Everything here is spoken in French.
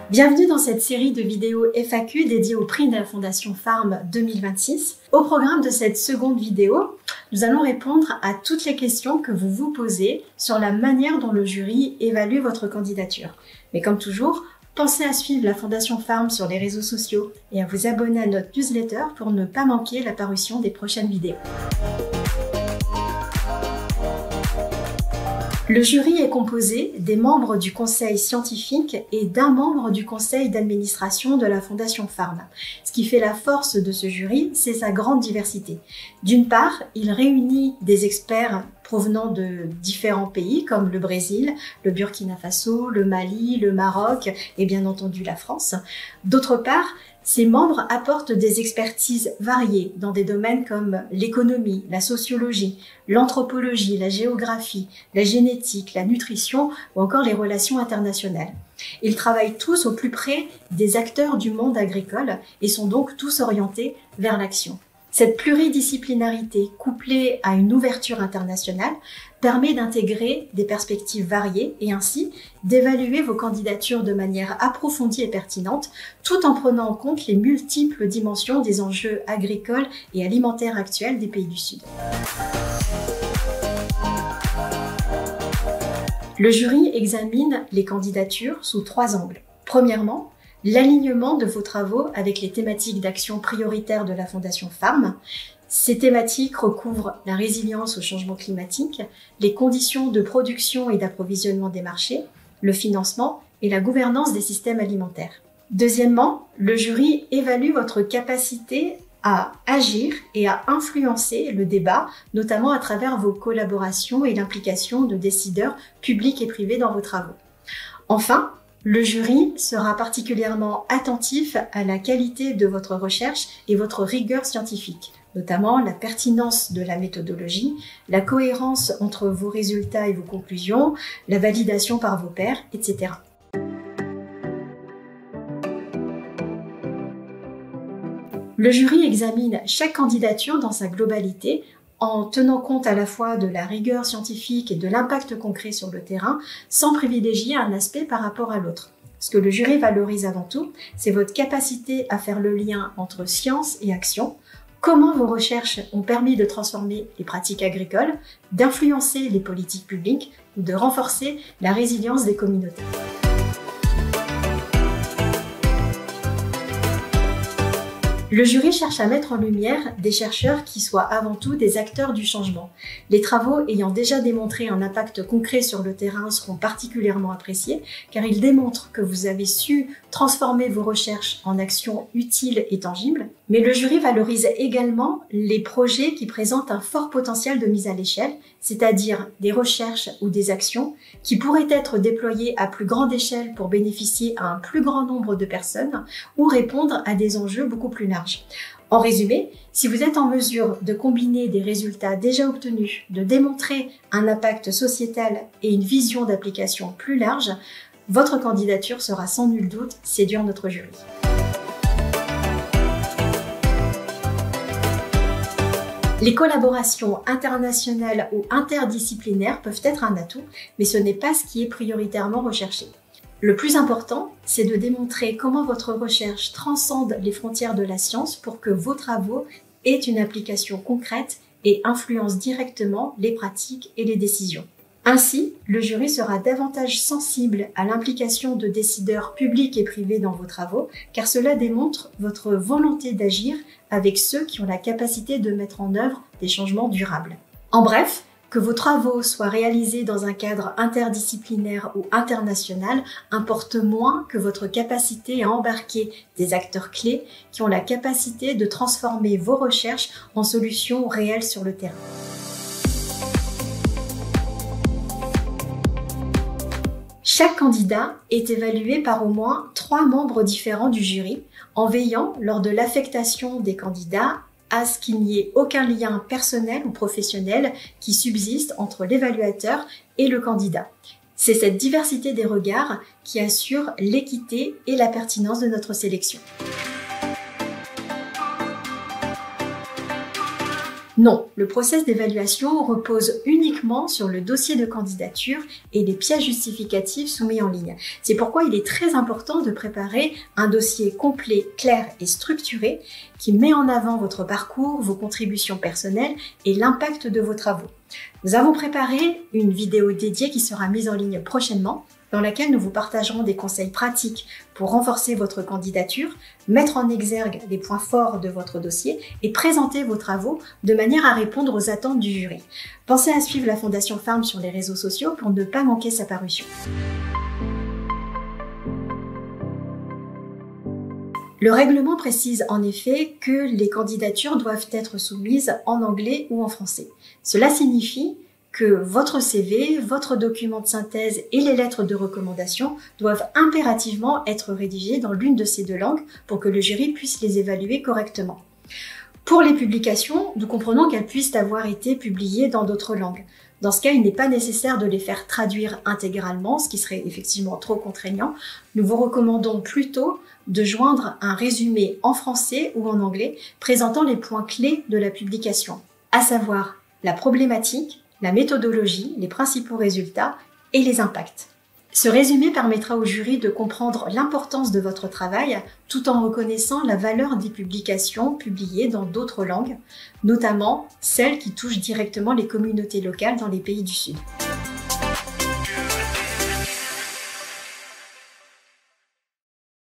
Bienvenue dans cette série de vidéos FAQ dédiée au prix de la Fondation Farm 2026. Au programme de cette seconde vidéo, nous allons répondre à toutes les questions que vous vous posez sur la manière dont le jury évalue votre candidature. Mais comme toujours, pensez à suivre la Fondation Farm sur les réseaux sociaux et à vous abonner à notre newsletter pour ne pas manquer la parution des prochaines vidéos. Le jury est composé des membres du conseil scientifique et d'un membre du conseil d'administration de la Fondation Farm. Ce qui fait la force de ce jury, c'est sa grande diversité. D'une part, il réunit des experts provenant de différents pays comme le Brésil, le Burkina Faso, le Mali, le Maroc et bien entendu la France. D'autre part, ces membres apportent des expertises variées dans des domaines comme l'économie, la sociologie, l'anthropologie, la géographie, la génétique, la nutrition ou encore les relations internationales. Ils travaillent tous au plus près des acteurs du monde agricole et sont donc tous orientés vers l'action. Cette pluridisciplinarité, couplée à une ouverture internationale, permet d'intégrer des perspectives variées et ainsi d'évaluer vos candidatures de manière approfondie et pertinente, tout en prenant en compte les multiples dimensions des enjeux agricoles et alimentaires actuels des pays du Sud. Le jury examine les candidatures sous 3 angles. Premièrement, l'alignement de vos travaux avec les thématiques d'action prioritaires de la Fondation Farm. Ces thématiques recouvrent la résilience au changement climatique, les conditions de production et d'approvisionnement des marchés, le financement et la gouvernance des systèmes alimentaires. Deuxièmement, le jury évalue votre capacité à agir et à influencer le débat, notamment à travers vos collaborations et l'implication de décideurs publics et privés dans vos travaux. Enfin, le jury sera particulièrement attentif à la qualité de votre recherche et votre rigueur scientifique, notamment la pertinence de la méthodologie, la cohérence entre vos résultats et vos conclusions, la validation par vos pairs, etc. Le jury examine chaque candidature dans sa globalité en tenant compte à la fois de la rigueur scientifique et de l'impact concret sur le terrain, sans privilégier un aspect par rapport à l'autre. Ce que le jury valorise avant tout, c'est votre capacité à faire le lien entre science et action, comment vos recherches ont permis de transformer les pratiques agricoles, d'influencer les politiques publiques ou de renforcer la résilience des communautés. Le jury cherche à mettre en lumière des chercheurs qui soient avant tout des acteurs du changement. Les travaux ayant déjà démontré un impact concret sur le terrain seront particulièrement appréciés car ils démontrent que vous avez su transformer vos recherches en actions utiles et tangibles. Mais le jury valorise également les projets qui présentent un fort potentiel de mise à l'échelle, c'est-à-dire des recherches ou des actions qui pourraient être déployées à plus grande échelle pour bénéficier à un plus grand nombre de personnes ou répondre à des enjeux beaucoup plus larges. En résumé, si vous êtes en mesure de combiner des résultats déjà obtenus, de démontrer un impact sociétal et une vision d'application plus large, votre candidature sera sans nul doute séduire notre jury. Les collaborations internationales ou interdisciplinaires peuvent être un atout, mais ce n'est pas ce qui est prioritairement recherché. Le plus important, c'est de démontrer comment votre recherche transcende les frontières de la science pour que vos travaux aient une application concrète et influencent directement les pratiques et les décisions. Ainsi, le jury sera davantage sensible à l'implication de décideurs publics et privés dans vos travaux, car cela démontre votre volonté d'agir avec ceux qui ont la capacité de mettre en œuvre des changements durables. En bref, que vos travaux soient réalisés dans un cadre interdisciplinaire ou international importe moins que votre capacité à embarquer des acteurs clés qui ont la capacité de transformer vos recherches en solutions réelles sur le terrain. Chaque candidat est évalué par au moins 3 membres différents du jury, en veillant, lors de l'affectation des candidats, à ce qu'il n'y ait aucun lien personnel ou professionnel qui subsiste entre l'évaluateur et le candidat. C'est cette diversité des regards qui assure l'équité et la pertinence de notre sélection. Non, le process d'évaluation repose uniquement sur le dossier de candidature et les pièces justificatives soumis en ligne. C'est pourquoi il est très important de préparer un dossier complet, clair et structuré qui met en avant votre parcours, vos contributions personnelles et l'impact de vos travaux. Nous avons préparé une vidéo dédiée qui sera mise en ligne prochainement, dans laquelle nous vous partagerons des conseils pratiques pour renforcer votre candidature, mettre en exergue les points forts de votre dossier et présenter vos travaux de manière à répondre aux attentes du jury. Pensez à suivre la Fondation Farm sur les réseaux sociaux pour ne pas manquer sa parution. Le règlement précise en effet que les candidatures doivent être soumises en anglais ou en français. Cela signifie que votre CV, votre document de synthèse et les lettres de recommandation doivent impérativement être rédigés dans l'une de ces deux langues pour que le jury puisse les évaluer correctement. Pour les publications, nous comprenons qu'elles puissent avoir été publiées dans d'autres langues. Dans ce cas, il n'est pas nécessaire de les faire traduire intégralement, ce qui serait effectivement trop contraignant. Nous vous recommandons plutôt de joindre un résumé en français ou en anglais présentant les points clés de la publication, à savoir la problématique, la méthodologie, les principaux résultats et les impacts. Ce résumé permettra au jury de comprendre l'importance de votre travail tout en reconnaissant la valeur des publications publiées dans d'autres langues, notamment celles qui touchent directement les communautés locales dans les pays du Sud.